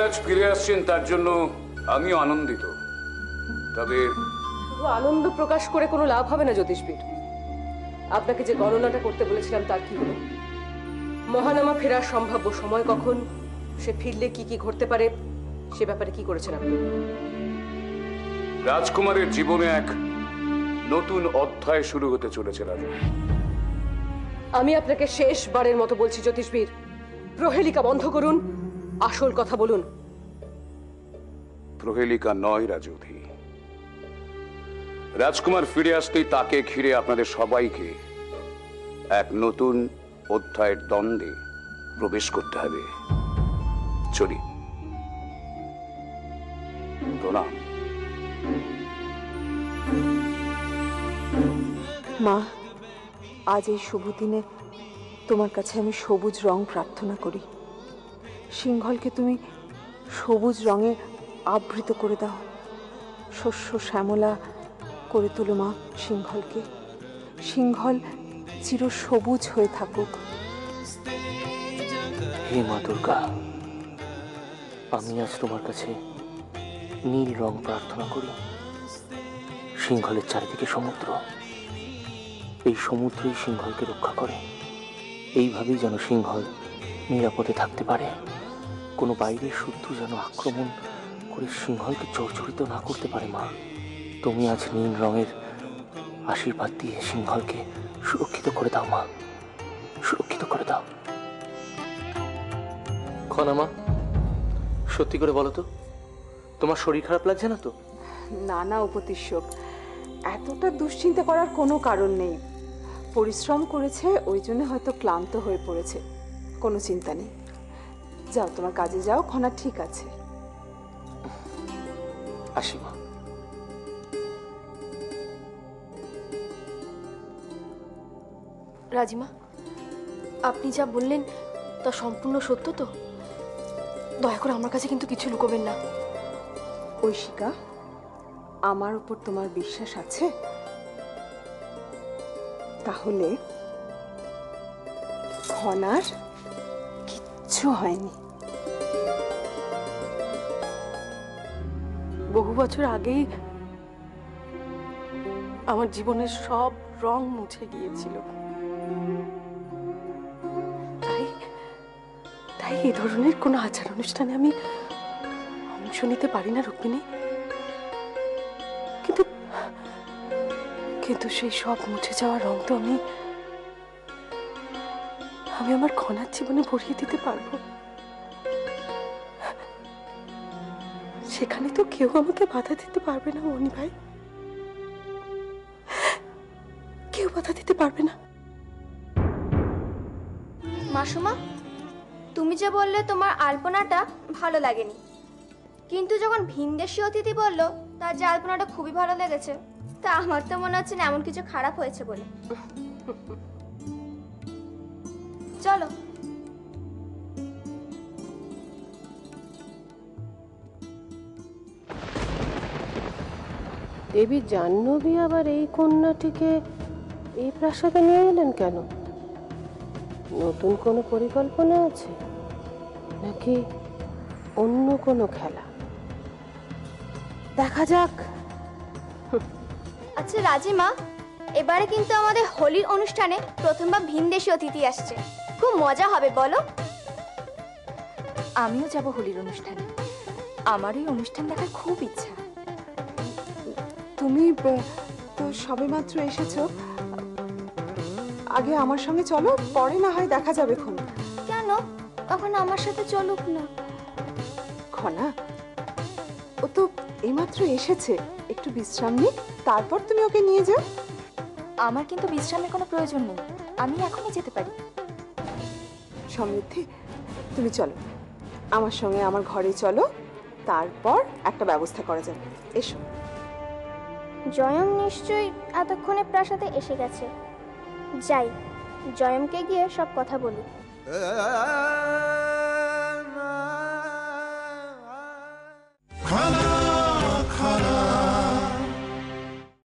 আজ ফিরে আসছেন তার জন্য আমিও আনন্দিত। তবে আনন্দ প্রকাশ করে কোনো লাভ হবে না জ্যোতিষবিদ। আপনাকে যে গণনাটা করতে বলেছিলাম তার কি হলো? মহানামা ফেরার সম্ভাব্য সময় কখন, সে ফিরলে কি কি ঘটতে পারে, সে ব্যাপারে কি করেছেন আপনি? রাজকুমারের জীবনে এক নতুন অধ্যায় শুরু হতে চলেছে রাজু। আমি আপনাকে শেষবারের মতো বলছি জ্যোতিষবিদ, প্রহেলিকা বন্ধ করুন, আসল কথা বলুন। প্রহেলিকা নয় রাজুধি, রাজকুমার ফিরে আসতেই তাকে ঘিরে আপনাদের সবাইকে এক নতুন অধ্যায়ের দ্বন্দ্বে প্রবেশ করতে হবে। চলি, প্রণাম। মা, আজ এই শুভ দিনে তোমার কাছে আমি সবুজ রং প্রার্থনা করি। সিংহলকে তুমি সবুজ রঙে আবৃত করে দাও, শস্য শ্যামলা করে তোলো মা সিংহলকে। সিংহল চির সবুজ হয়ে থাকুক। হে মা দুর্গা, আমি আজ তোমার কাছে নীল রং প্রার্থনা করি। সিংহলের চারিদিকে সমুদ্র, এই সমুদ্রই সিংহলকে রক্ষা করে। এইভাবেই যেন সিংহল নিরাপদে থাকতে পারে, কোনো বাইরের শত্রু যেন আক্রমণ করে সিংহলকে জর্জরিত না করতে পারে। মা, তুমি আজ নীল রঙের আশীর্বাদ দিয়ে সিংহলকে সুরক্ষিত করে দাও মা, সুরক্ষিত করে দাও। খনা মা, সত্যি করে বলো তো, তোমার শরীর খারাপ লাগছে না তো? না না উপতিষ্যক, এতটা দুশ্চিন্তা করার কোনো কারণ নেই। পরিশ্রম করেছে, ওই জন্য হয়তো ক্লান্ত হয়ে পড়েছে, কোনো চিন্তা নেই। যাও, তোমার কাজে যাও, খনা ঠিক আছে। আসি মা। রাজিমা, আপনি যা বললেন তা সম্পূর্ণ সত্য তো? দয়া করে আমার কাছে কিন্তু কিছু লুকোবেন না। ঐশিকা, আমার উপর তোমার বিশ্বাস আছে? তাহলে খনার কিচ্ছু হয়নি। বহু বছর আগেই আমার জীবনের সব রং মুছে গিয়েছিল, তাই তাই এই ধরনের কোনো আচার অনুষ্ঠানে আমি অংশ নিতে পারি না রুক্মিণী। কিন্তু কিন্তু সেই সব মুছে যাওয়া রং তো আমি আমার খনার জীবনে ভরিয়ে দিতে পারবো। সেখানে তো কেউ আমাকে বাধা দিতে পারবে না মনি ভাই, কেউ বাধা দিতে পারবে না। মাসুমা, তুমি যে বললে তোমার আলপনাটা ভালো লাগেনি, কিন্তু যখন ভিনদেশি অতিথি বললো তার যে আলপনাটা খুবই ভালো লেগেছে, তা আমার তো মনে হচ্ছে না এমন কিছু খারাপ হয়েছে বলে। চলো। দেবী জাহ্নবী আবার এই কন্যাটিকে এই প্রাসাদে নিয়ে এলেন কেন? নতুন কোনো পরিকল্পনা আছে নাকি অন্য কোনো খেলা? দেখা যাক। আচ্ছা রাজিমা, এবারে কিন্তু আমাদের হোলির অনুষ্ঠানে প্রথমবার ভিনদেশি অতিথি আসছে, খুব মজা হবে বলো? আমিও যাব হোলির অনুষ্ঠানে, আমার এই অনুষ্ঠান দেখার খুব ইচ্ছা। তুমি তো সবেমাত্র এসেছো, আগে আমার সঙ্গে চলো, পরে না হয় দেখা যাবে। খনা, কেন? তখন আমার সাথে চলুক না। খনা, ও তো এইমাত্র এসেছে, একটু বিশ্রাম নিক, তারপর তুমি ওকে নিয়ে যাও। আমার কিন্তু বিশ্রামের কোনো প্রয়োজন নেই, আমি এখনই যেতে পারি। সমৃদ্ধি, তুমি চলো আমার সঙ্গে, আমার ঘরে চলো, তারপর একটা ব্যবস্থা করা যাবে। এসো। জয়ম নিশ্চয়ই এতক্ষণে প্রাসাদে এসে গেছে, যাই জয়মকে গিয়ে সব কথা বলি।